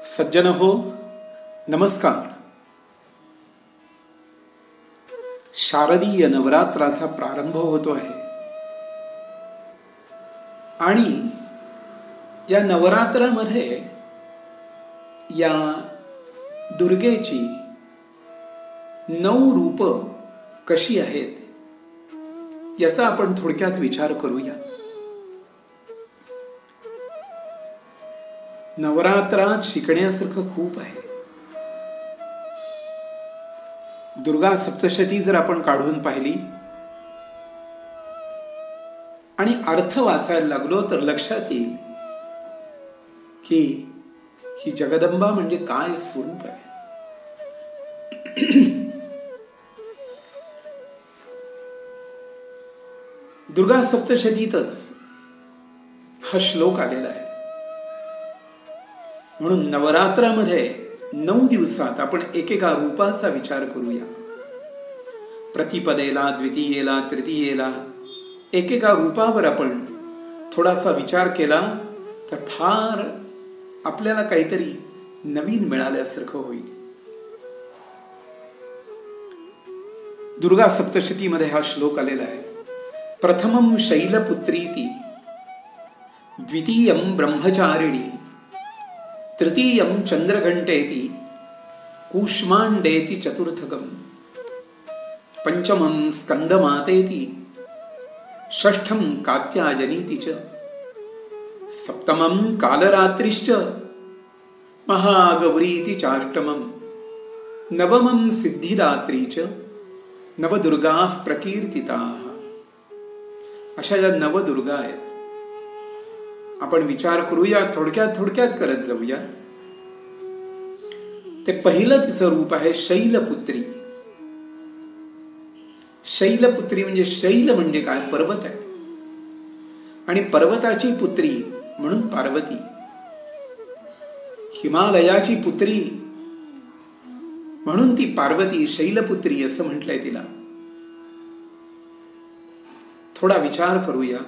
सज्जन हो, नमस्कार. शारदीय नवरात्राचा प्रारंभ होतो आहे आणि या नवरात्रामध्ये या दुर्गेची 9 रूप कशी आहेत याचा आपण थोडक्यात विचार करूया. नवरात्रात शिकण्यासारखं खूप आहे. दुर्गा सप्तशती जर आपण काढून पाहिली आणि अर्थ वाचायला लागलो तर लक्षात येईल की ही जगदंबा म्हणजे काय स्वरूप आहे. दुर्गा सप्तशतीतच हा श्लोक आलेला आहे. म्हणून नवरात्रामध्ये 9 दिवसात आपण एकेका रूपाचा विचार करूया. प्रतिपदेला, द्वितीयेला, तृतीयेला एकेका रूपावर आपण थोडासा विचार केला तर फार आपल्याला काहीतरी नवीन मिळाल्यासारखं होईल. दुर्गा सप्तशतीमध्ये हा श्लोक आलेला आहे. प्रथमं शैलपुत्रीति, द्वितीयं ब्रह्मचारिणी, तृतीयं चंद्रघंटेति, कूष्मांडेति चतुर्थकं, पंचमं स्कंदमातेति, षष्ठं कात्यायनीति च, सप्तमं कालरात्रिश्च, महागौरीति चाष्टमं, नवमं सिद्धिरात्रि च, नवदुर्गाः प्रकीर्तिताः. अशा ज्या नवदुर्गा आहेत आपण विचार करूया. थोडक्यात करत जाऊया. ते पहिलं तिचं रूप आहे शैलपुत्री. शैलपुत्री म्हणजे शैल म्हणजे काय? पर्वत आहे आणि पर्वताची पुत्री म्हणून पार्वती. हिमालयाची पुत्री म्हणून ती पार्वती शैलपुत्री असं म्हटलंय तिला. थोडा विचार करूया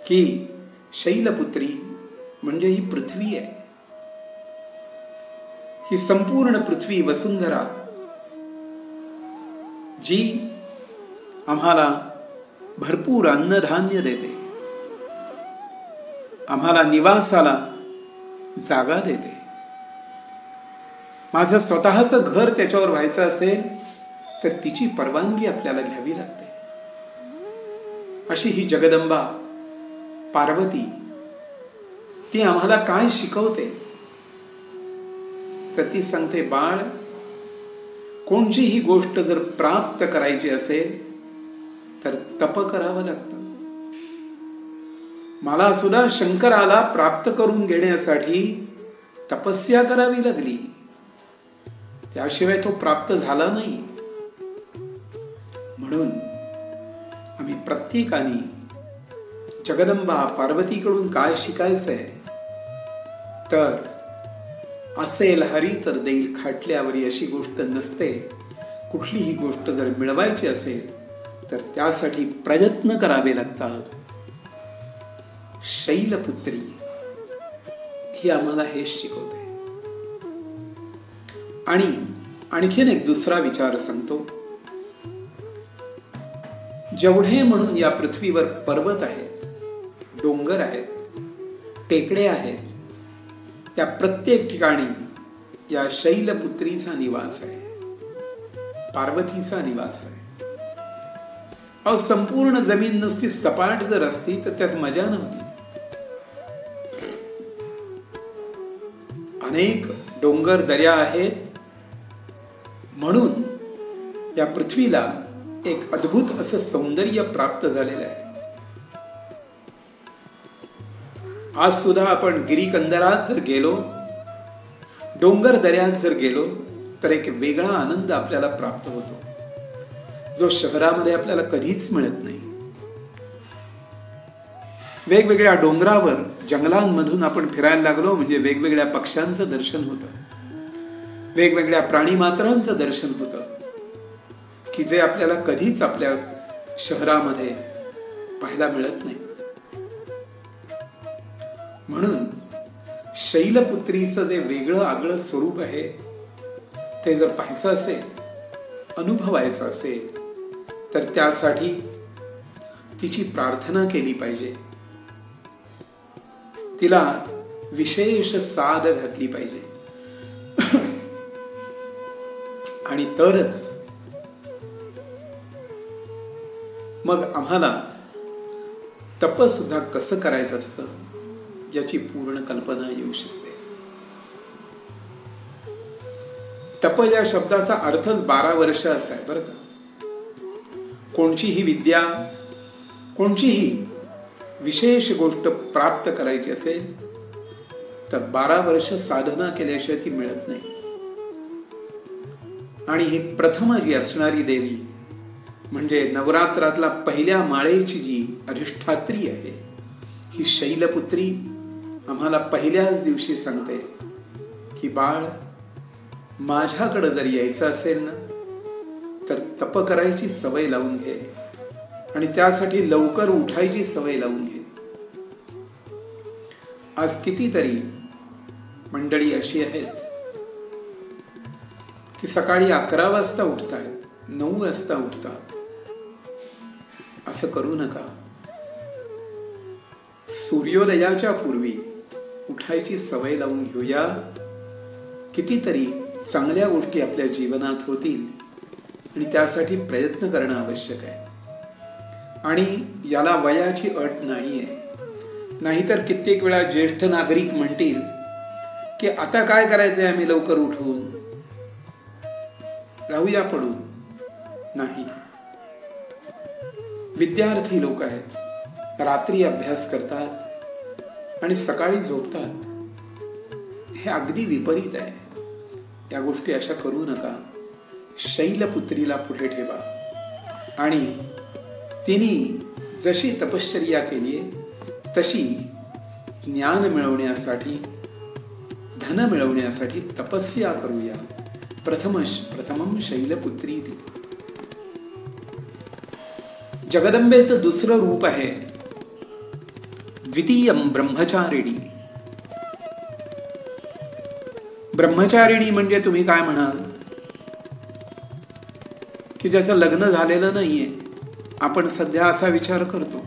की शैलपुत्री म्हणजे ही पृथ्वी आहे. ही संपूर्ण पृथ्वी वसुंधरा जी आम्हाला भरपूर अन्नधान्य देते, आम्हाला निवासाला जागा देते. माझं स्वतःचं घर त्याच्यावर व्हायचं असेल तर तिची परवानगी आपल्याला घ्यावी लागते. अशी ही जगदंबा पार्वती ती आम्हाला काय शिकवते तर ती सांगते, बाळ, कोणतीही गोष्ट जर प्राप्त करायची असेल तर तप करावं लागतं. मला सुद्धा शंकराला प्राप्त करून घेण्यासाठी तपस्या करावी लागली, त्याशिवाय तो प्राप्त झाला नाही. म्हणून आम्ही प्रत्येकाने जगदंबा पार्वतीकडून काय शिकायचंय तर असेल हरी तर देईल खाटल्यावरी अशी गोष्ट नसते. कुठलीही गोष्ट जर मिळवायची असेल तर त्यासाठी प्रयत्न करावे लागतात. शैलपुत्री ही आम्हाला हेच शिकवते. आणि आणखीन एक दुसरा विचार सांगतो. जेवढे म्हणून या पृथ्वीवर पर्वत आहेत, डोंगर आहेत, टेकडे आहेत, त्या प्रत्येक ठिकाणी या शैलपुत्रीचा निवास आहे, पार्वतीचा निवास आहे. अहो, संपूर्ण जमीन नुसती सपाट जर असती तर त्यात मजा नव्हती. अनेक डोंगर दर्या आहेत म्हणून या पृथ्वीला एक अद्भुत असं सौंदर्य प्राप्त झालेलं आहे. आज सुद्धा आपण गिरीकंदरात जर गेलो, डोंगर दऱ्यात जर गेलो तर एक वेगळा आनंद आपल्याला प्राप्त होतो जो शहरामध्ये आपल्याला कधीच मिळत नाही. वेगवेगळ्या डोंगरावर जंगलांमधून आपण फिरायला लागलो म्हणजे वेगवेगळ्या पक्ष्यांचं दर्शन होतं, वेगवेगळ्या प्राणीमात्रांचं दर्शन होतं की जे आपल्याला कधीच आपल्या शहरामध्ये पाहायला मिळत नाही. म्हणून शैलपुत्रीचं जे वेगळं आगळं स्वरूप आहे ते जर पाहायचं असेल, अनुभवायचं असेल, तर त्यासाठी तिची प्रार्थना केली पाहिजे, तिला विशेष साध घातली पाहिजे. आणि तरच मग आम्हाला तप सुद्धा कसं करायचं असतं याची पूर्ण कल्पना येऊ शकते. तप या शब्दाचा अर्थच 12 वर्ष असा आहे बरं का. कोणतीही विद्या, कोणतीही विशेष गोष्ट प्राप्त करायची असेल तर 12 वर्ष साधना केल्याशिवाय ती मिळत नाही. आणि ही प्रथम जी असणारी देवी म्हणजे नवरात्रातला पहिल्या माळेची जी अधिष्ठात्री आहे, ही शैलपुत्री आम्हाला पहिल्याच दिवशी सांगते की बाळ, माझ्याकडे जर यायचं असेल ना तर तप करायची सवय लावून घे आणि त्यासाठी लवकर उठायची सवय लावून घे. आज कितीतरी मंडळी अशी आहेत की सकाळी 11 वाजता उठतायत, 9 वाजता उठतात. असं करू नका. सूर्योदयाच्या पूर्वी उठायची सवय लावून घेऊया. कितीतरी चांगल्या गोष्टी आपल्या जीवनात होतील आणि त्यासाठी प्रयत्न करणं आवश्यक आहे. आणि याला वयाची अट नाहीये. नाहीतर कित्येक वेळा ज्येष्ठ नागरिक म्हणतील की आता काय करायचंय, आम्ही लवकर उठून राहूया पडून. नाही, विद्यार्थी लोक आहेत, रात्री अभ्यास करतात आणि सकाळी झोपतात. हे अगदी विपरीत आहे. या गोष्टी अशा करू नका. शैलपुत्रीला पुढे ठेवा आणि तिने जशी तपश्चर्या केली तशी ज्ञान मिळवण्यासाठी, धन मिळवण्यासाठी तपस्या करूया. प्रथमम शैलपुत्री ती. जगदंबेचं दुसरं रूप आहे द्वितीयम ब्रह्मचारिणी. ब्रह्मचारिणी म्हणजे तुम्ही काय म्हणाल की ज्याचं लग्न झालेलं नाहीये. आपण सध्या असा विचार करतो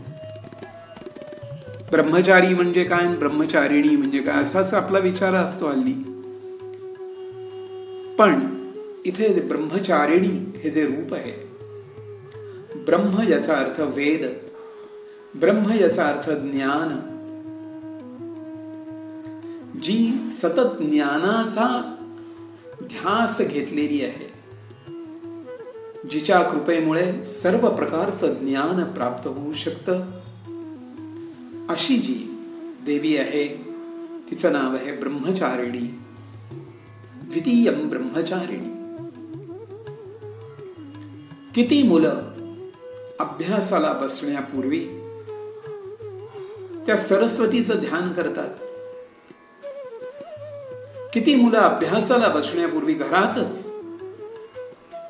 ब्रह्मचारी म्हणजे काय, ब्रह्मचारिणी म्हणजे काय, असाच आपला विचार असतो हल्ली. पण इथे ब्रह्मचारिणी हे जे रूप आहे, ब्रह्म याचा अर्थ वेद, ब्रह्म याचा अर्थ ज्ञान. जी सतत ज्ञानाचा ध्यास घेतलेली आहे, जिच्या कृपेमुळे सर्व प्रकारचं ज्ञान प्राप्त होऊ शकतं, अशी जी देवी आहे तिचं नाव आहे ब्रह्मचारिणी. द्वितीयम ब्रह्मचारिणी. किती मुलं अभ्यासाला बसण्यापूर्वी त्या सरस्वतीचं ध्यान करतात. किती मुलं अभ्यासाला बसण्यापूर्वी, घरातच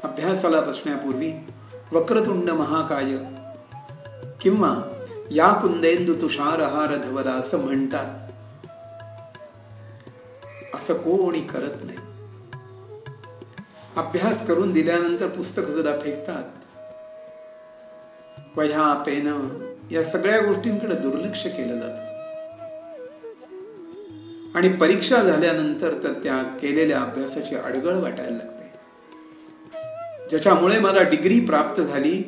अभ्यासाला बसण्यापूर्वी वक्रतुंड महाकाय किंवा या कुंदेंदु तुषारहार धवला असं म्हणतात. असं कोणी करत नाही. अभ्यास करून दिल्यानंतर पुस्तक सुद्धा फेकतात. वह्या, पेन या सगळ्या गोष्टींकडे दुर्लक्ष केलं जातं. आणि परीक्षा झाल्यानंतर तर त्या केलेल्या अभ्यासाची अडगळ वाटायला लागते. ज्याच्यामुळे मला डिग्री प्राप्त झाली,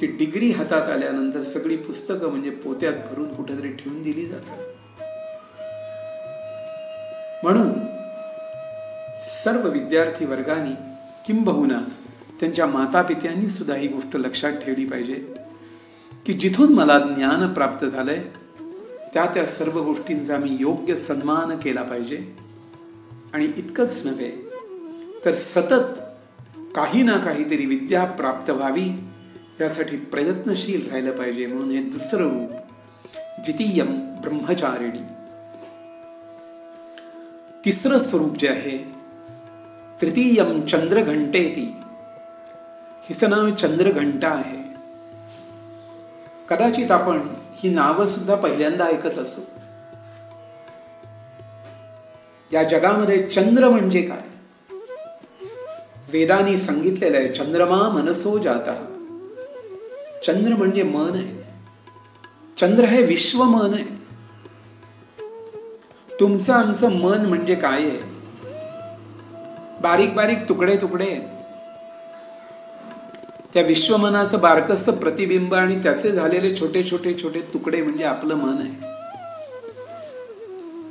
ती डिग्री हातात आल्यानंतर सगळी पुस्तकं म्हणजे पोत्यात भरून कुठेतरी ठेवून दिली जातात. म्हणून सर्व विद्यार्थी वर्गाने किंबहुना त्यांच्या मातापित्यांनी सुद्धा ही गोष्ट लक्षात ठेवली पाहिजे की जिथून मला ज्ञान प्राप्त झालंय त्या सर्व गोष्टींचा मी योग्य सन्मान केला पाहिजे. आणि इतकंच नव्हे तर सतत काही ना काहीतरी विद्या प्राप्त व्हावी यासाठी प्रयत्नशील राहिलं पाहिजे. म्हणून हे दुसरं रूप द्वितीयम ब्रह्मचारिणी. तिसरं स्वरूप जे आहे तृतीयम चंद्रघंटेती. हिचं नाव चंद्रघंटा आहे. कदाचित आपण ही नावं सुद्धा पहिल्यांदा ऐकत असू. या जगामध्ये चंद्र म्हणजे काय? वेदांनी सांगितलेलं आहे, चंद्रमा मनसो जाता. चंद्र म्हणजे मन आहे. चंद्र हे विश्व मन आहे. तुमचं आमचं मन म्हणजे काय आहे? बारीक बारीक तुकडे तुकडे आहेत. त्या विश्वमनाचं बारकसं प्रतिबिंब आणि त्याचे झालेले छोटे छोटे छोटे तुकडे म्हणजे आपलं मन आहे.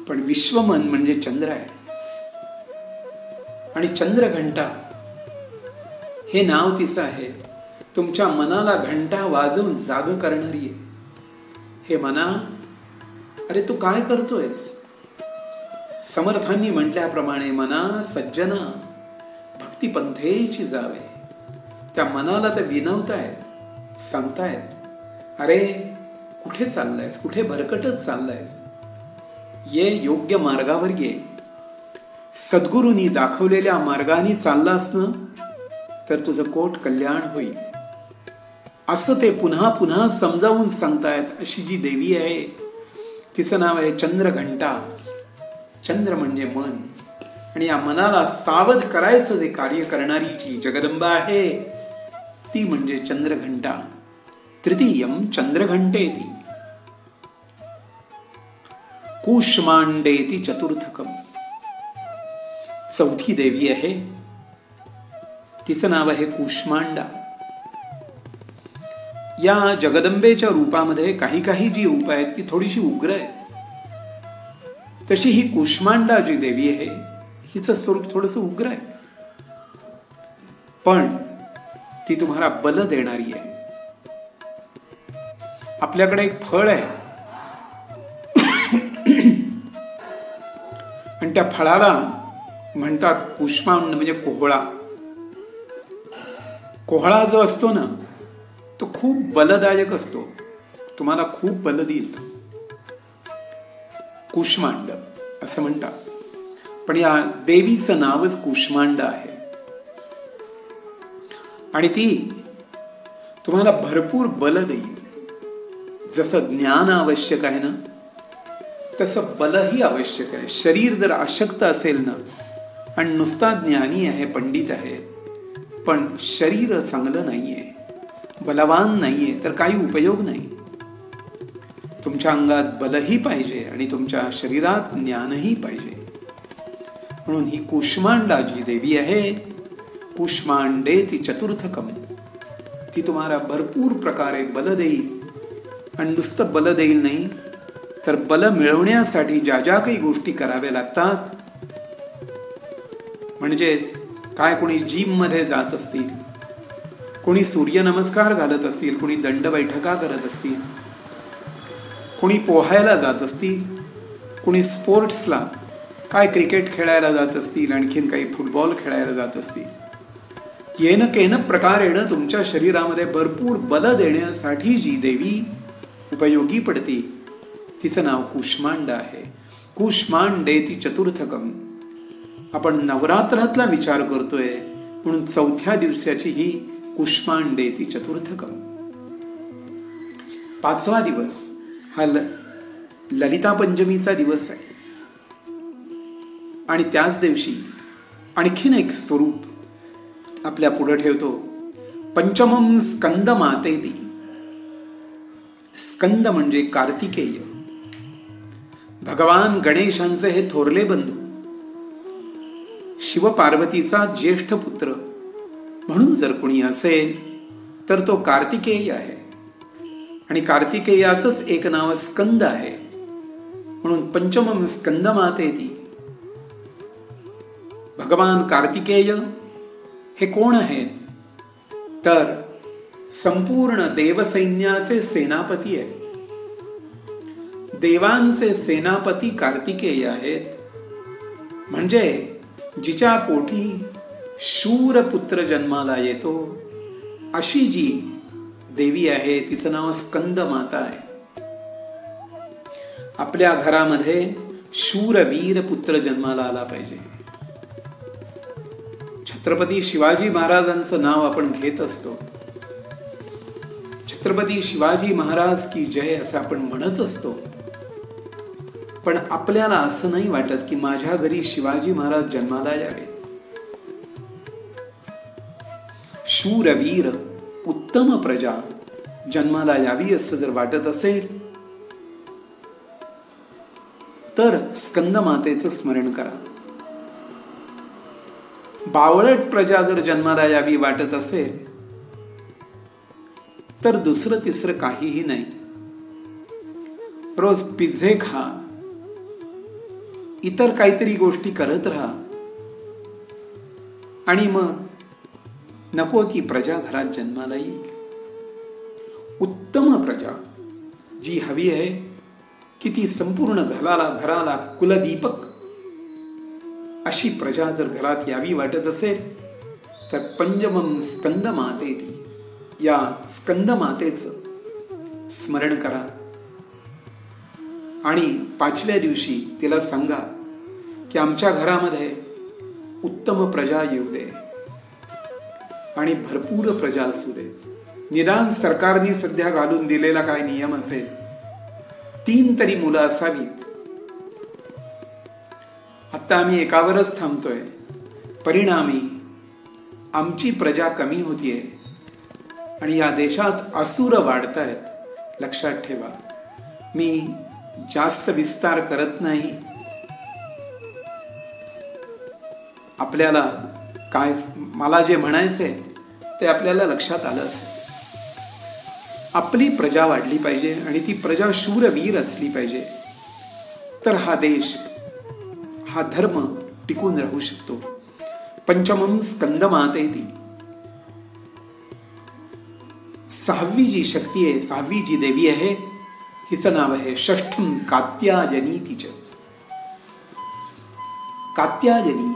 पण विश्वमन म्हणजे चंद्र आहे. आणि चंद्रघंटा हे नाव तिचं आहे. तुमच्या मनाला घंटा वाजवून जाग करणारी आहे. हे मना, अरे तू काय करतोयस? समर्थांनी म्हटल्याप्रमाणे, मना सज्जना भक्ती पंथेची जावे. त्या मनाला ते विनवतायत, सांगतायत, अरे कुठे चाललायस? कुठे भरकटत चाललायस? ये योग्य मार्गावर ये. सद्गुरूंनी दाखवलेल्या मार्गाने चाललास ना, तर तुझं कोट कल्याण होईल. असं ते पुन्हा पुन्हा समजावून सांगतायत. अशी जी देवी आहे तिचं नाव आहे चंद्रघंटा. चंद्र म्हणजे मन. आणि या मनाला सावध करायचं जे कार्य करणारी जी जगदंबा आहे ती म्हणजे चंद्रघंटा. तृतीयम चंद्रघंटेती कूष्मांडेती चतुर्थकम. चौथी देवी आहे, तिचं नाव आहे कूष्मांडा. या जगदंबेच्या रूपामध्ये काही काही जी रूप आहेत ती थोडीशी उग्र आहेत. तशी ही कूष्मांडा जी देवी आहे हिचं स्वरूप थोडंसं उग्र आहे, पण ती तुम्हाला बल देणारी आहे. आपल्याकडे एक फळ आहे आणि त्या फळाला म्हणतात कूष्मांड, म्हणजे कोहळा. कोहळा जो असतो ना तो खूप बलदायक असतो, तुम्हाला खूप बल देईल. कूष्मांड असं म्हणतात. पण या देवीचं नावच कूष्मांड आहे. आणि ती तुम्हाला भरपूर बल देईल. जसं ज्ञान आवश्यक आहे ना तसं बलही आवश्यक आहे. शरीर जर अशक्त असेल ना आणि नुसता ज्ञानी आहे, पंडित आहे, पण शरीर चांगलं नाहीये, बलवान नाहीये, तर काही उपयोग नाही. तुमच्या अंगात बलही पाहिजे आणि तुमच्या शरीरात ज्ञानही पाहिजे. म्हणून ही कूष्मांडा जी देवी आहे, कूष्मांडे ती चतुर्थकम, ती तुम्हाला भरपूर प्रकारे बल देईल. आणि नुसतं बल देईल नाही तर बल मिळवण्यासाठी ज्या ज्या काही गोष्टी कराव्या लागतात, म्हणजेच काय, कोणी जिम मध्ये जात असतील, कोणी सूर्यनमस्कार घालत असतील, कोणी दंड बैठका करत असतील, कोणी पोहायला जात असतील, कोणी स्पोर्ट्सला काय क्रिकेट खेळायला जात असतील, आणखीन काही फुटबॉल खेळायला जात असतील. येन केन प्रकारेण तुमच्या शरीरामध्ये भरपूर बल देण्यासाठी जी देवी उपयोगी पडते तिचं नाव कूष्मांड आहे. कूष्मांडे ती चतुर्थकम. आपण नवरात्रातला विचार करतोय म्हणून चौथ्या दिवसाची ही कूष्मांडे ती चतुर्थकम. पाचवा दिवस हा ललिता पंचमीचा दिवस आहे. आणि त्याच दिवशी आणखीन एक स्वरूप आपल्या पुढे ठेवतो. पंचमम स्कंद मातेती. स्कंद म्हणजे कार्तिकेय, भगवान गणेशांचे हे थोरले बंधू, शिवपार्वतीचा ज्येष्ठ पुत्र. म्हणून जर कोणी असेल तर तो कार्तिकेय आहे. आणि कार्तिकेयाचंच एक नाव स्कंद आहे. म्हणून पंचमम स्कंद मातेती. भगवान कार्तिकेय हे कोण आहेत? तर संपूर्ण देवसैन्याचे सेनापती आहेत. देवांचे सेनापती कार्तिकेय आहेत. म्हणजे जिच्या पोटी शूर पुत्र जन्माला येतो अशी जी देवी आहे तिचं नाव स्कंद माता आहे. आपल्या घरामध्ये शूरवीर पुत्र जन्माला आला पाहिजे. छत्रपती शिवाजी महाराजांचं नाव आपण घेत असतो. छत्रपती शिवाजी महाराज की जय असं आपण म्हणत असतो. पण आपल्याला असं नाही वाटत की माझ्या घरी शिवाजी महाराज जन्माला यावे. शूरवीर उत्तम प्रजा जन्माला यावी असं जर वाटत असेल तर स्कंद मातेचं स्मरण करा. बावळट प्रजा जर जन्माला यावी वाटत असेल तर दुसरं तिसरं काहीही नाही. रोज पिझ्झे खा, इतर काहीतरी गोष्टी करत राहा आणि मग नको ती प्रजा घरात जन्माला येईल. उत्तम प्रजा जी हवी आहे की ती संपूर्ण घराला कुलदीपक अशी प्रजा जर घरात यावी वाटत असेल तर पंचमम स्कंद मातेती या स्कंद मातेचं स्मरण करा आणि 5व्या दिवशी तिला सांगा की आमच्या घरामध्ये उत्तम प्रजा येऊ दे आणि भरपूर प्रजा असू दे. निदान सरकारने सध्या घालून दिलेला काय नियम असेल 3 तरी मुलं असावीत. आता आम्ही एकावरच थांबतोय, परिणामी आमची प्रजा कमी होतीये आणि या देशात असुर वाढतायत. लक्षात ठेवा, मी जास्त विस्तार करत नाही. आपल्याला काय मला जे म्हणायचंय ते आपल्याला लक्षात आलं असेल. आपली प्रजा वाढली पाहिजे आणि ती प्रजा शूरवीर असली पाहिजे, तर हा देश हा धर्म टिकून राहू शकतो. पंचमम स्कंद मातेती 6वी जी शक्ती आहे, 6वी जी देवी आहे, हिचं नाव आहे षष्ठम कात्यायनी. तिचं कात्यायनी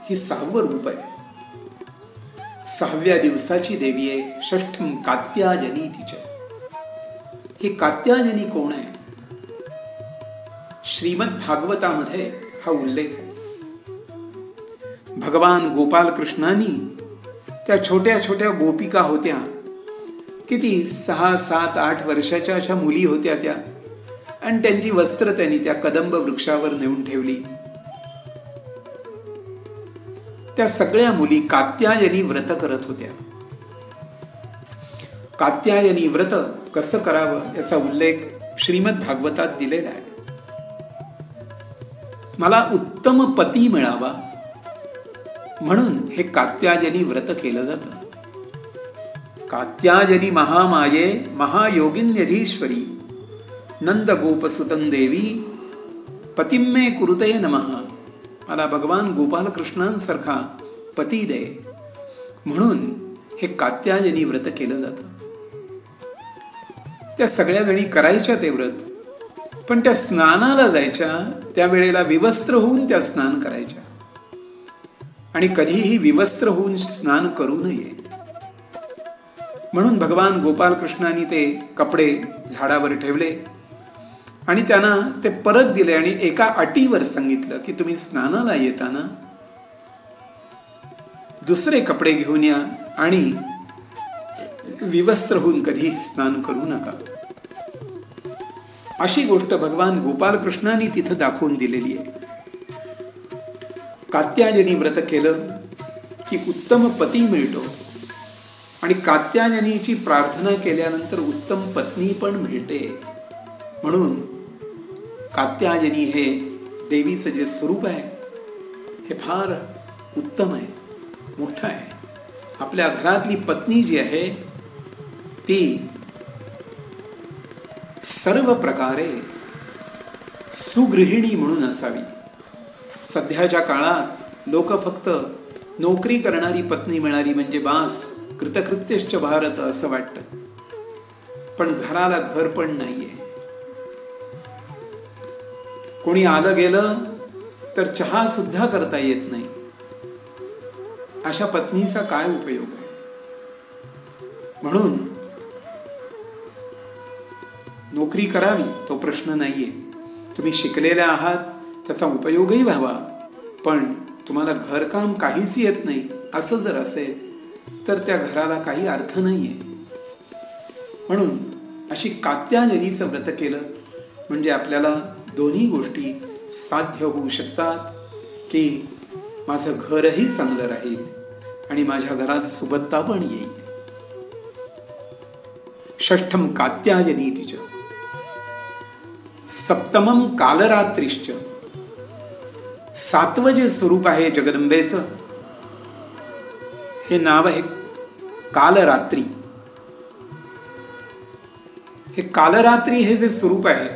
ही 6वं रूप आहे. 6व्या दिवसाची देवी आहे षष्ठम कात्यायनी. तिचं ही कात्यायनी कोण आहे? श्रीमद भागवतामध्ये हा उल्लेख आहे. भगवान गोपाल कृष्णानी त्या छोट्या छोट्या गोपिका होत्या, किती 6, 7, 8 वर्षाच्या अशा मुली होत्या त्या, आणि त्यांची वस्त्र त्यांनी त्या कदंब वृक्षावर नेऊन ठेवली. त्या सगळ्या मुली कात्यायनी व्रत करत होत्या. कात्यायनी व्रत कसं करावं याचा उल्लेख श्रीमद भागवतात दिलेला आहे. मला उत्तम पती मिळावा म्हणून हे कात्यायनी व्रत केलं जातं. कात्यायनी महामाये महायोगिन्यधीश्वरी नंद गोपसुतं देवी पतिम्मे कुरुते नमः. मला भगवान गोपाल कृष्णांसारखा पती दे म्हणून हे कात्यायनी व्रत केलं जातं. त्या सगळ्या जणी करायच्या ते व्रत, पण त्या स्नानाला जायच्या त्यावेळेला विवस्त्र होऊन त्या स्नान करायच्या आणि कधीही विवस्त्र होऊन स्नान करू नये म्हणून भगवान गोपाल कृष्णांनी ते कपडे झाडावर ठेवले आणि त्यांना ते परत दिले आणि एका अटीवर सांगितलं की तुम्ही स्नानाला येताना दुसरे कपडे घेऊन या आणि विवस्त्र होऊन कधी स्नान करू नका. अशी गोष्ट भगवान गोपाल कृष्णांनी तिथं दाखवून दिलेली आहे. कात्यायनी व्रत केलं की उत्तम पती मिळतो आणि कात्यायनीची प्रार्थना केल्यानंतर उत्तम पत्नी पण मिळते. म्हणून कात्यायनी हे देवीचं जे स्वरूप आहे हे फार उत्तम आहे, मोठं आहे. आपल्या घरातली पत्नी जी आहे ती सर्व प्रकारे सुगृहिणी म्हणून असावी. सध्याच्या काळात लोक फक्त नोकरी करणारी पत्नी मिळाली म्हणजे बास, कृतकृत्यश्च भारत असं वाटतं, पण घराला घर पण नाहीये. कोणी आलं गेलं तर चहा सुद्धा करता येत नाही. अशा पत्नीचा काय उपयोग आहे? म्हणून नोकरी करावी तो प्रश्न नाहीये. तुम्ही शिकलेले आहात त्याचा उपयोगही व्हावा, पण तुम्हाला घरकाम काहीच येत नाही असं जर असेल तर त्या घराला काही अर्थ नाहीये. म्हणून अशी कात्यायनीचं व्रत केलं म्हणजे आपल्याला दोन्ही गोष्टी साध्य होऊ शकतात की माझं घरही चांगलं राहील आणि माझ्या घरात सुबत्ता पण येईल. षष्ठम कात्यायनीतिच सप्तमम कालरात्रिश्च. सातवं जे स्वरूप आहे जगदंबेचं, हे नाव आहे कालरात्री. हे कालरात्री हे जे स्वरूप आहे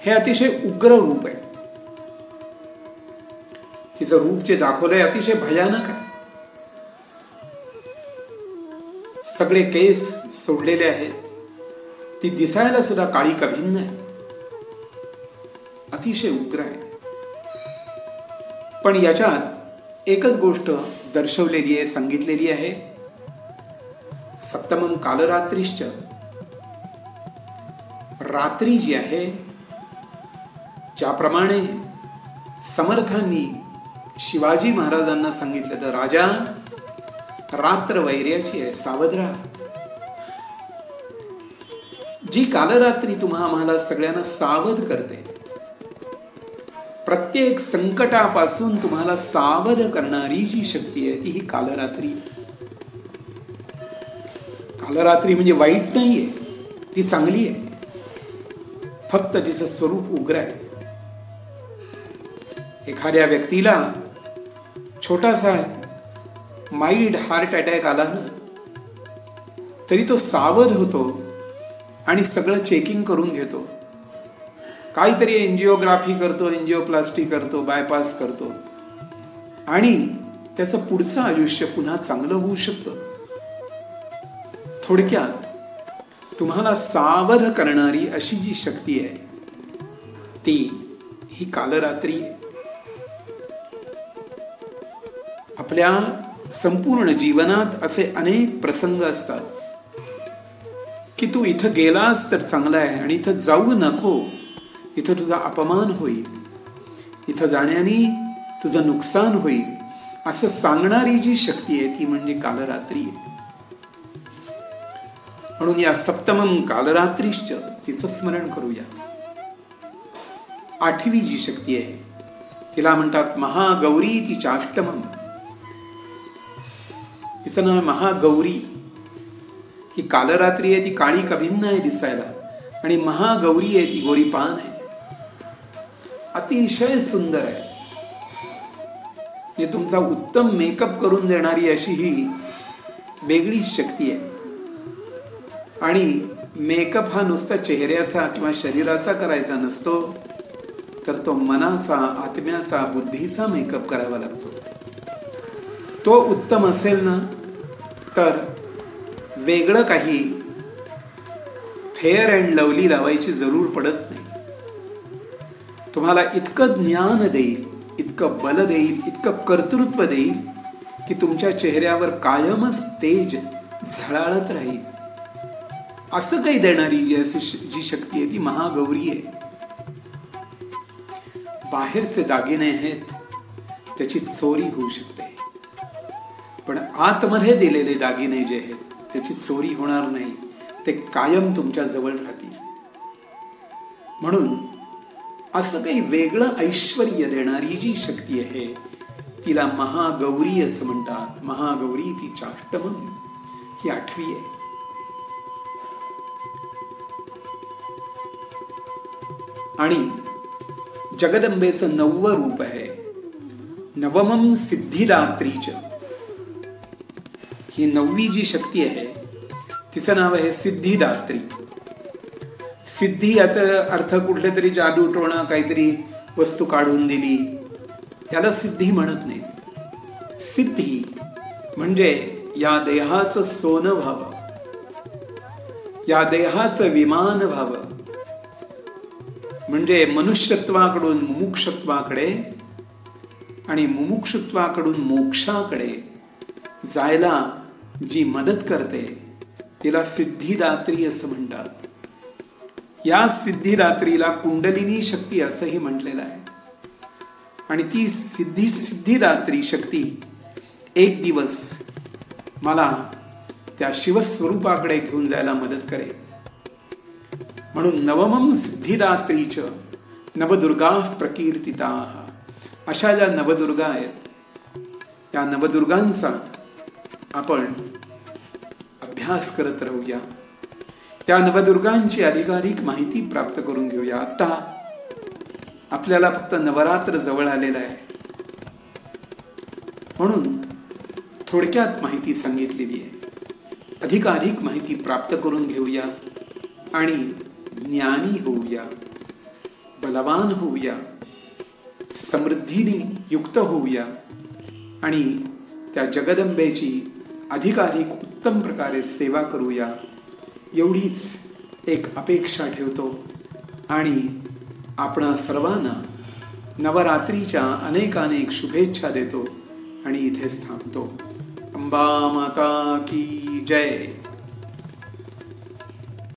हे अतिशय उग्र रूप आहे. तिचं रूप जे दाखवलंय अतिशय भयानक आहे. सगळे केस सोडलेले आहेत, ती दिसायला सुद्धा काळी कभिन्न आहे, अतिशय उग्र आहे. पण याच्यात एकच गोष्ट दर्शवलेली आहे, सांगितलेली आहे. सप्तमम कालरात्रिश्च, रात्री जी आहे, ज्याप्रमाणे समर्थांनी शिवाजी महाराजांना सांगितलं तर राजा रात्र वैर्याची आहे, सावध राहा. जी कालरात्री तुम्हा आम्हाला सगळ्यांना सावध करते, प्रत्येक संकटापासून तुम्हाला सावध करणारी जी शक्ती आहे ती ही कालरात्री. कालरात्री म्हणजे वाईट नाहीये, ती चांगली आहे, फक्त तिचं स्वरूप उग्र आहे. एखाद्या व्यक्तीला छोटासा माइल्ड हार्ट अटॅक आला ना, तरी तो सावध होतो आणि सगळं चेकिंग करून घेतो. काहीतरी एन्जिओग्राफी करतो, एन्जिओप्लास्टी करतो, बायपास करतो आणि त्याचं पुढचं आयुष्य पुन्हा चांगलं होऊ शकतं. थोडक्यात तुम्हाला सावध करणारी अशी जी शक्ती आहे ती ही कालरात्री आहे. आपल्या संपूर्ण जीवनात असे अनेक प्रसंग असतात की तू इथं गेलास तर चांगला आहे आणि इथं जाऊ नको, इथं तुझा अपमान होईल, इथं जाण्याने तुझं नुकसान होईल, असं सांगणारी जी शक्ती आहे ती म्हणजे कालरात्री आहे. म्हणून या सप्तमम कालरात्रीश्च तिचं स्मरण करूया. आठवी जी शक्ती आहे तिला म्हणतात महागौरी. ती चाष्टमम, तिचं नाव महागौरी. ही कालरात्री आहे, ती काळी कभिन्न आहे दिसायला, आणि महागौरी आहे, ती गोरीपान आहे, अतिशय सुंदर आहे. तुमचा उत्तम मेकअप करून देणारी अशी ही वेगळी शक्ती आहे. आणि मेकअप हा नुसता चेहऱ्याचा किंवा शरीराचा करायचा नसतो, तर तो मनाचा, आत्म्याचा, बुद्धीचा मेकअप करावा लागतो. तो उत्तम असेल ना तर वेगळं काही फेअर अँड लवली लावायची जरूर पडत नाही. तुम्हाला इतकं ज्ञान देईल, इतकं बल देईल, इतकं कर्तृत्व देईल की तुमच्या चेहऱ्यावर कायमच तेज झळाळत राहील. असं काही देणारी जी शक्ती आहे ती महागौरी आहे. बाहेरचे दागिने आहेत त्याची चोरी होऊ शकते, पण आतमध्ये दिलेले दागिने जे आहेत त्याची चोरी होणार नाही, ते कायम तुमच्या जवळ राहतील. म्हणून असं काही वेगळं ऐश्वर्य देणारी जी शक्ती आहे तिला महागौरी असं म्हणतात. महागौरी ती चाष्टमम, ही आठवी आहे. आणि जगदंबेचं 9वं रूप आहे नवमम सिद्धिदात्रीच. ही 9वी जी शक्ती आहे तिचं नाव आहे सिद्धिदात्री. सिद्धी याचा अर्थ कुठले तरी जादू टोणा, काहीतरी वस्तू काढून दिली, त्याला सिद्धी म्हणत नाही. सिद्धी म्हणजे या देहाचं सोनं व्हावं, या देहाचं विमान व्हावं, म्हणजे मनुष्यत्वाकडून मुमुक्षत्वाकडे आणि मुमुक्षत्वाकडून मोक्षाकडे जायला जी मदत करते तिला सिद्धिदात्री असं म्हणतात. या सिद्धिदात्रीला कुंडलिनी शक्ती असंही म्हटलेलं आहे. आणि ती सिद्धिदात्री शक्ती एक दिवस मला त्या शिवस्वरूपाकडे घेऊन जायला मदत करेल. म्हणून नवमम सिद्धिदात्रीच नवदुर्गा प्रकीर्तिताः. अशा ज्या नवदुर्गा आहेत, या नवदुर्गांचा आपण अभ्यास करत राहूया. या नवदुर्गांची अधिकाधिक माहिती प्राप्त करून घेऊया. आता आपल्याला फक्त नवरात्र जवळ आलेलं आहे, म्हणून थोडक्यात माहिती सांगितलेली आहे. अधिकाधिक माहिती प्राप्त करून घेऊया आणि ज्ञानी होऊया, बलवान होऊया, समृद्धीने युक्त होऊया आणि त्या जगदंबेची अधिकाधिक उत्तम प्रकारे सेवा करूया. एवढीच एक अपेक्षा ठेवतो आणि आपणा सर्वांना नवरात्रीच्या अनेकानेक शुभेच्छा देतो आणि इथेच थांबतो. अंबा माता की जय.